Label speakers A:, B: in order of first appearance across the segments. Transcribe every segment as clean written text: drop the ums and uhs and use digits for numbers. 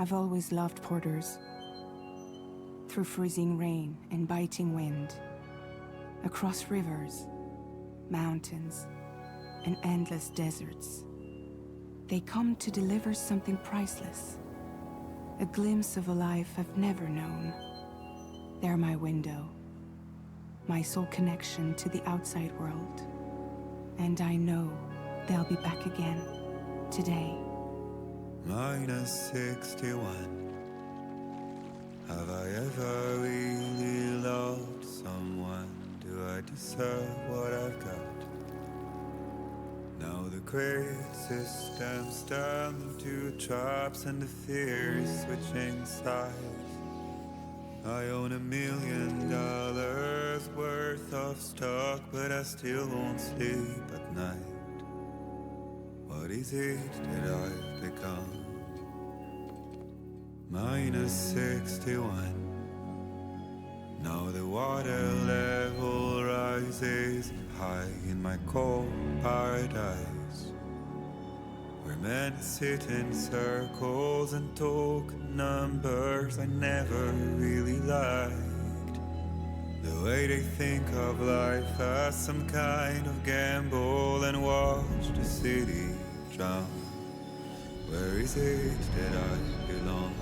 A: I've always loved porters. Through freezing rain and biting wind, across rivers, mountains, and endless deserts, they come to deliver something priceless, a glimpse of a life I've never known. They're my window, my sole connection to the outside world. And I know they'll be back again today.
B: Minus 61. Have I ever really loved someone? Do I deserve what I've got? Now the great systems turn into traps and the fears switching sides. I own $1 million worth of stock, but I still won't sleep at night. What is it that I've become? Minus 61. Now the water level rises high in my cold paradise, where men sit in circles and talk numbers I never really liked. The way they think of life as some kind of gamble and watch the city drown. Where is it that I belong?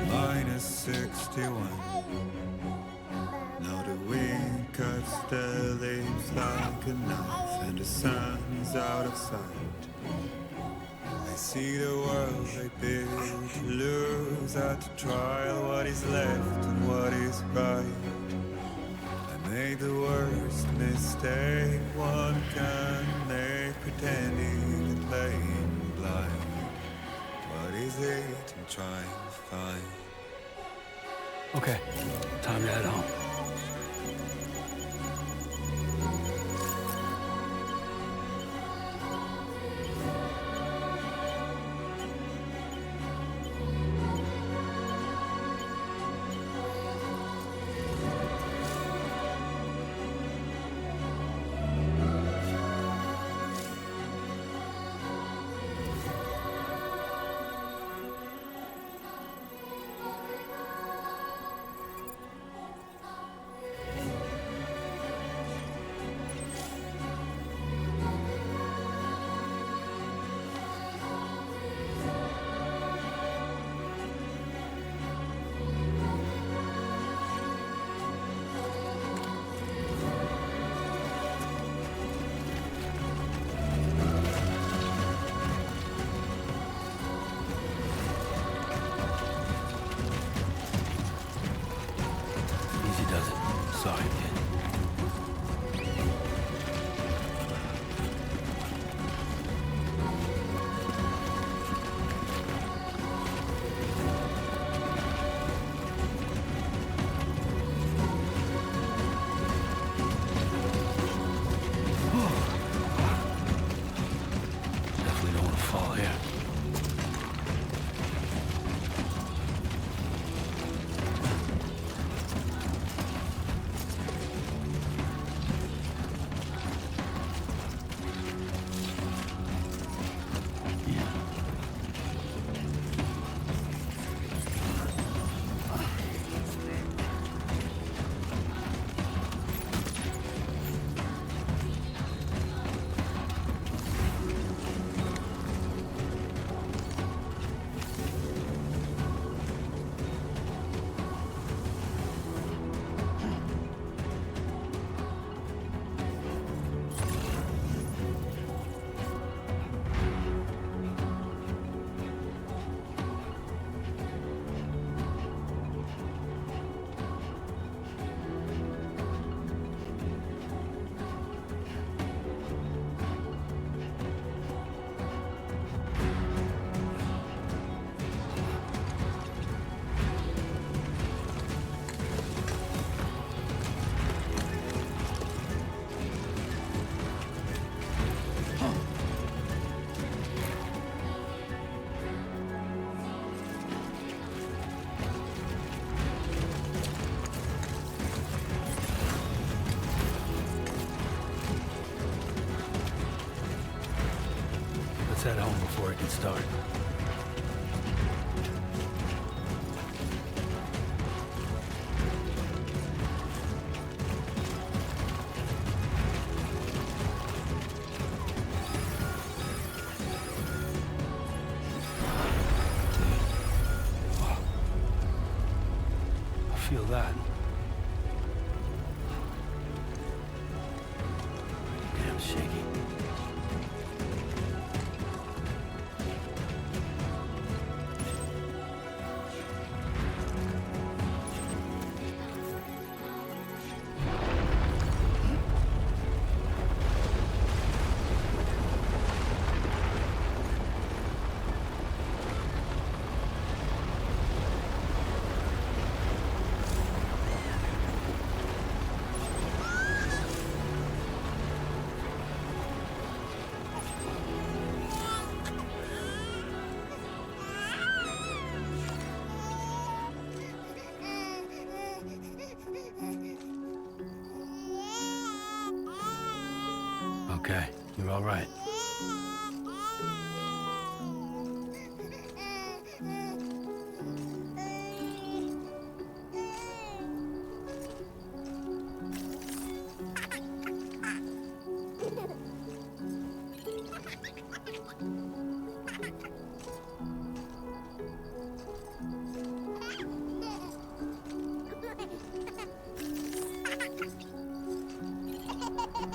B: Minus 61. Now the wind cuts the leaves like a knife, and the sun is out of sight. I see the world I built to lose at the trial, what is left and what is right. I made the worst mistake one can make, pretending and playing blind. What is it I'm trying to find?
C: Okay, time to head home. before it can start. I feel that. Damn shaky. Okay, you're all right.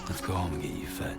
C: Let's go home and get you fed.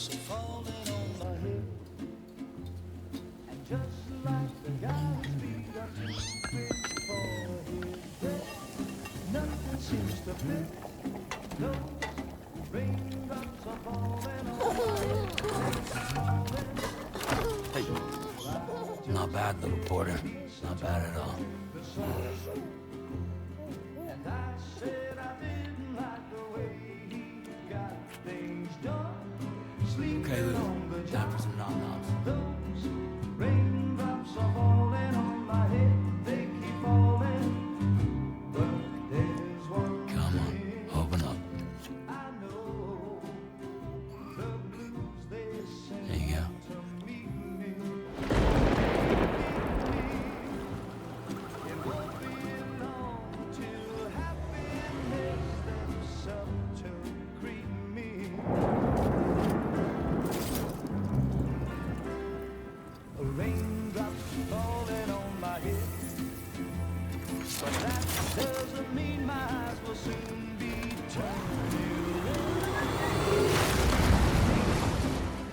D: raindrops are falling on my head. And just like the guy's feet are too big for his head, nothing seems to fit. Those raindrops are falling on my head.
C: Hey. Not bad, little Porter. Not bad at all.
D: And I said I didn't like the way he got things done.
C: Okay, Lou. Time for some nom-noms.
D: Those raindrops are falling on my head. They keep falling. But there's one
C: Come on, open up.
D: I know. The blues they sing
C: There you go.
D: to me. It won't be long till happiness steps up to greet me. Raindrops falling on my head, but that doesn't mean my eyes will soon be turning red.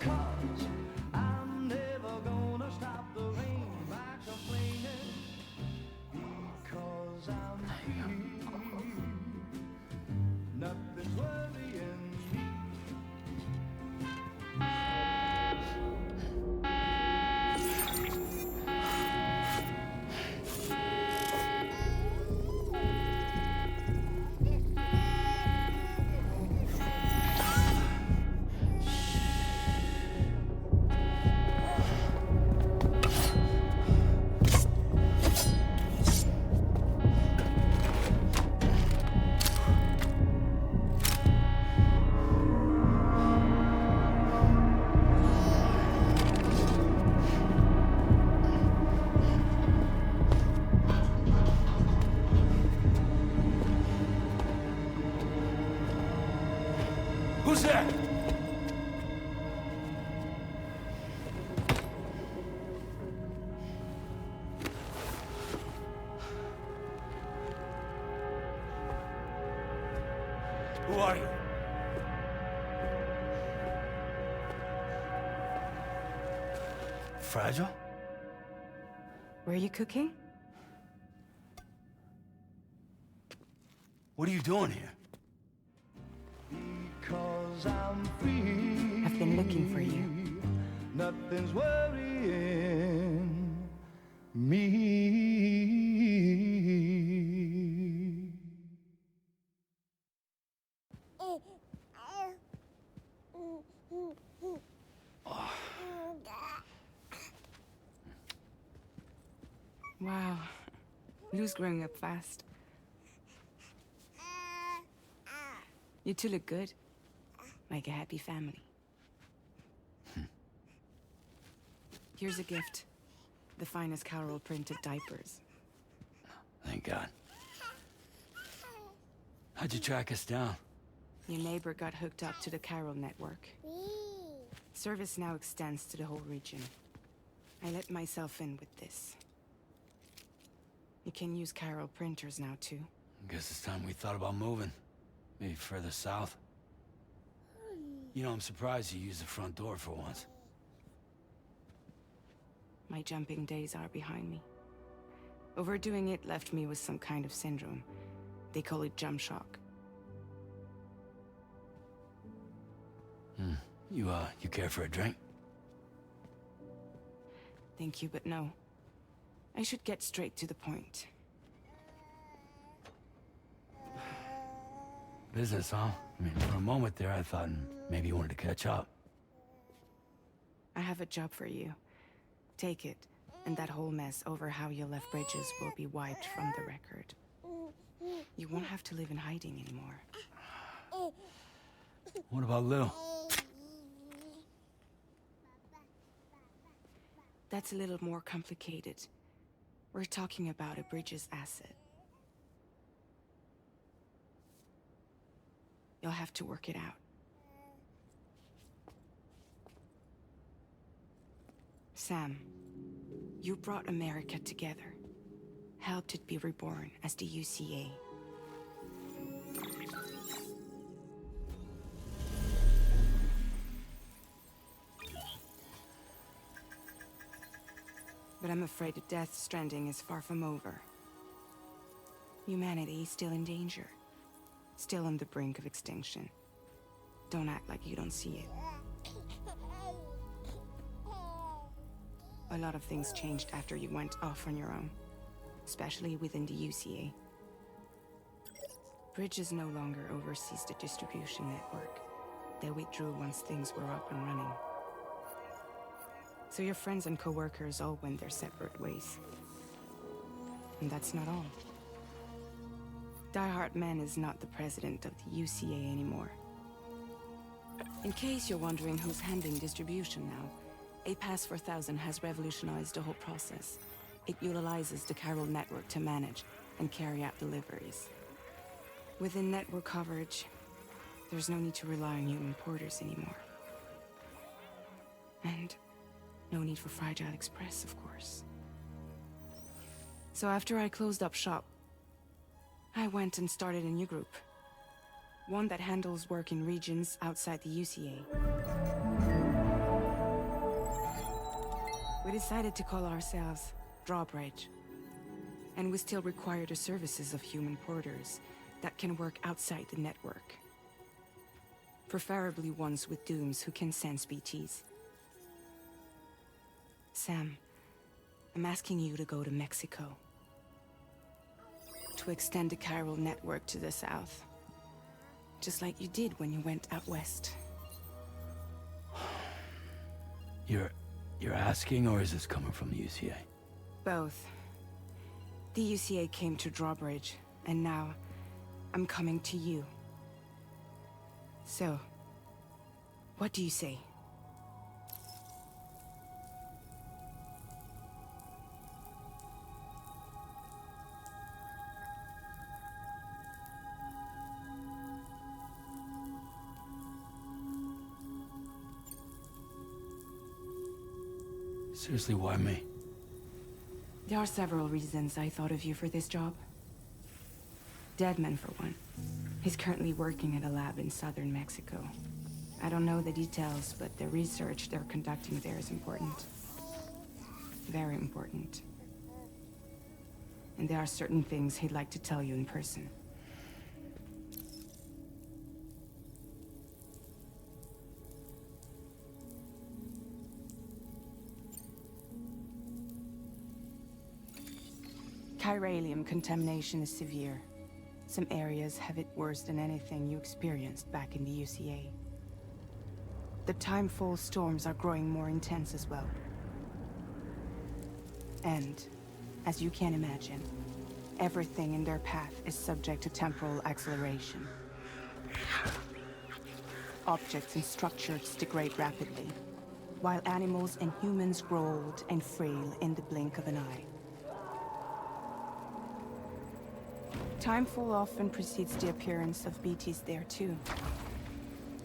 D: 'Cause I'm never gonna stop the rain by complaining, because I'm free. Nothing's worrying me.
C: Who's there? Who are you? Fragile?
A: Were you cooking?
C: What are you doing here?
D: Because I'm free.
A: I've been looking for you.
D: Nothing's worrying me.
A: Wow. Lou's growing up fast. You two look good. Like a happy family. Here's a gift. The finest Carol printed diapers.
C: Thank God. How'd you track us down?
A: Your neighbor got hooked up to the Carol network. Service now extends to the whole region. I let myself in with this. You can use Carol printers now too.
C: Guess it's time we thought about moving. Maybe further south. You know, I'm surprised you used the front door for once.
A: My jumping days are behind me. Overdoing it left me with some kind of syndrome. They call it jump shock.
C: You care for a drink?
A: Thank you, but no. I should get straight to the point.
C: Business, huh? I mean, for a moment there, I thought maybe you wanted to catch up.
A: I have a job for you. Take it, and that whole mess over how you left Bridges will be wiped from the record. You won't have to live in hiding anymore.
C: What about Lou?
A: That's a little more complicated. We're talking about a Bridges asset. You'll have to work it out. Sam, you brought America together. Helped it be reborn as the UCA. But I'm afraid that Death Stranding is far from over. Humanity is still in danger. Still on the brink of extinction. Don't act like you don't see it. A lot of things changed after you went off on your own. Especially within the UCA. Bridges no longer oversees the distribution network. They withdrew once things were up and running. So your friends and co-workers all went their separate ways. And that's not all. Die Hard Man is not the president of the UCA anymore. In case you're wondering who's handling distribution now, A Pass 4000 has revolutionized the whole process. It utilizes the chiral network to manage and carry out deliveries. Within network coverage, there's no need to rely on human porters anymore. And no need for Fragile Express, of course. So after I closed up shop, I went and started a new group. One that handles work in regions outside the UCA. We decided to call ourselves Drawbridge. And we still require the services of human porters that can work outside the network. Preferably ones with dooms who can sense BTs. Sam, I'm asking you to go to Mexico. To extend the chiral network to the south. Just like you did when you went out west.
C: You're asking, or is this coming from the UCA?
A: Both. The UCA came to Drawbridge, and now I'm coming to you. So, what do you say?
C: Seriously, why me?
A: There are several reasons I thought of you for this job. Deadman, for one. He's currently working at a lab in southern Mexico. I don't know the details, but the research they're conducting there is important. Very important. And there are certain things he'd like to tell you in person. Chiralium contamination is severe. Some areas have it worse than anything you experienced back in the UCA. The timefall storms are growing more intense as well. And, as you can imagine, everything in their path is subject to temporal acceleration. Objects and structures degrade rapidly, while animals and humans grow old and frail in the blink of an eye. Timefall often precedes the appearance of BTs there too.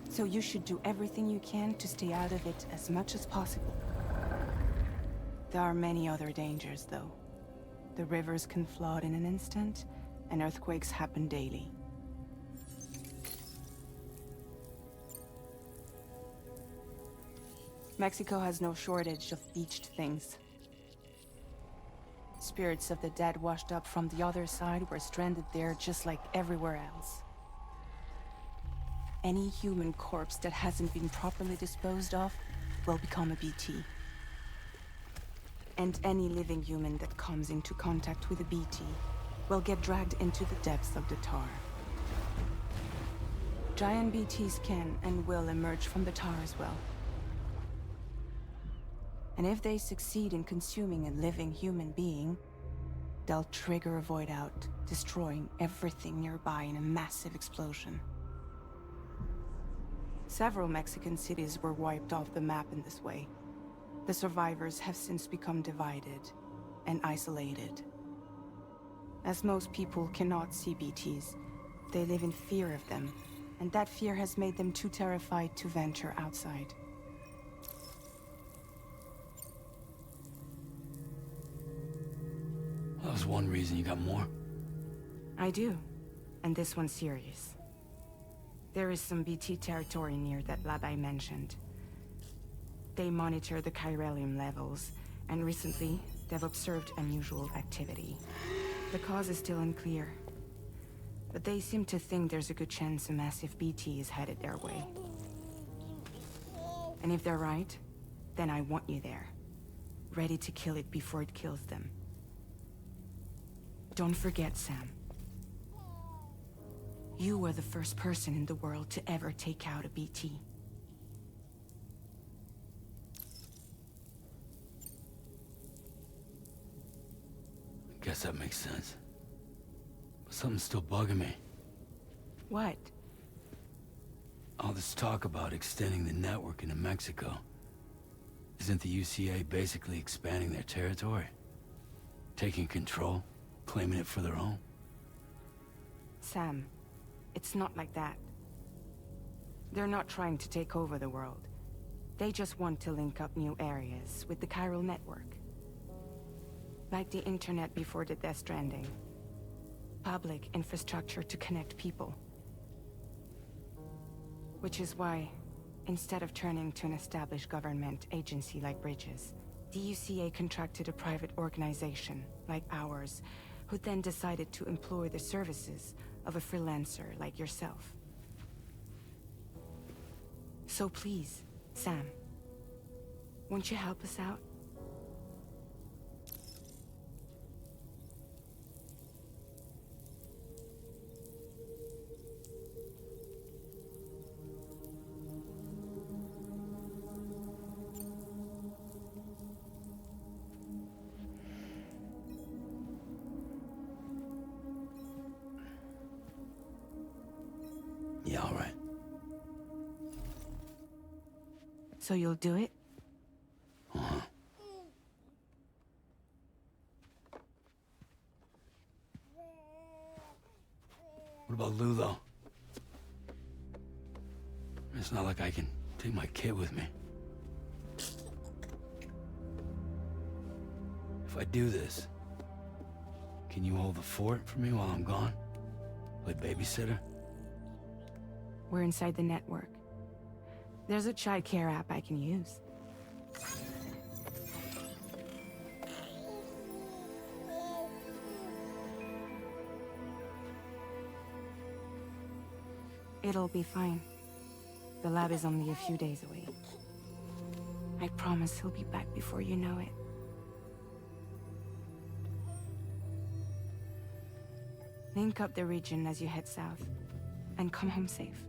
A: So you should do everything you can to stay out of it as much as possible. There are many other dangers, though. The rivers can flood in an instant, and earthquakes happen daily. Mexico has no shortage of beached things. Spirits of the dead washed up from the other side were stranded there just like everywhere else. Any human corpse that hasn't been properly disposed of will become a BT. And any living human that comes into contact with a BT will get dragged into the depths of the tar. Giant BTs can and will emerge from the tar as well. And if they succeed in consuming a living human being, they'll trigger a void out, destroying everything nearby in a massive explosion. Several Mexican cities were wiped off the map in this way. The survivors have since become divided and isolated. As most people cannot see BTs, they live in fear of them, and that fear has made them too terrified to venture outside.
C: That was one reason. You got more?
A: I do, and this one's serious. There is some BT territory near that lab I mentioned. They monitor the chiralium levels, and recently, they've observed unusual activity. The cause is still unclear, but they seem to think there's a good chance a massive BT is headed their way. And if they're right, then I want you there, ready to kill it before it kills them. Don't forget, Sam. You were the first person in the world to ever take out a BT.
C: I guess that makes sense. But something's still bugging me.
A: What?
C: All this talk about extending the network into Mexico. Isn't the UCA basically expanding their territory? Taking control? Claiming it for their own?
A: Sam, it's not like that. They're not trying to take over the world. They just want to link up new areas with the chiral network. Like the internet before the Death Stranding. Public infrastructure to connect people. Which is why, instead of turning to an established government agency like Bridges, the UCA contracted a private organization, like ours, who then decided to employ the services of a freelancer like yourself. So please, Sam, won't you help us out?
C: Yeah, all right.
A: So you'll do it?
C: Uh-huh. What about Lou, though? It's not like I can take my kid with me. If I do this, can you hold the fort for me while I'm gone? Play babysitter?
A: We're inside the network. There's a child care app I can use. It'll be fine. The lab is only a few days away. I promise he'll be back before you know it. Link up the region as you head south, and come home safe.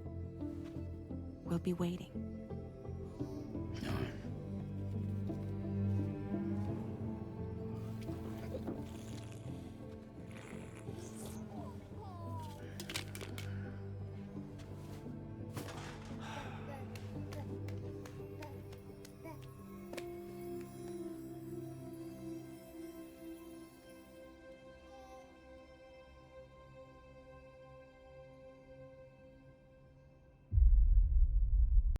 A: We'll be waiting.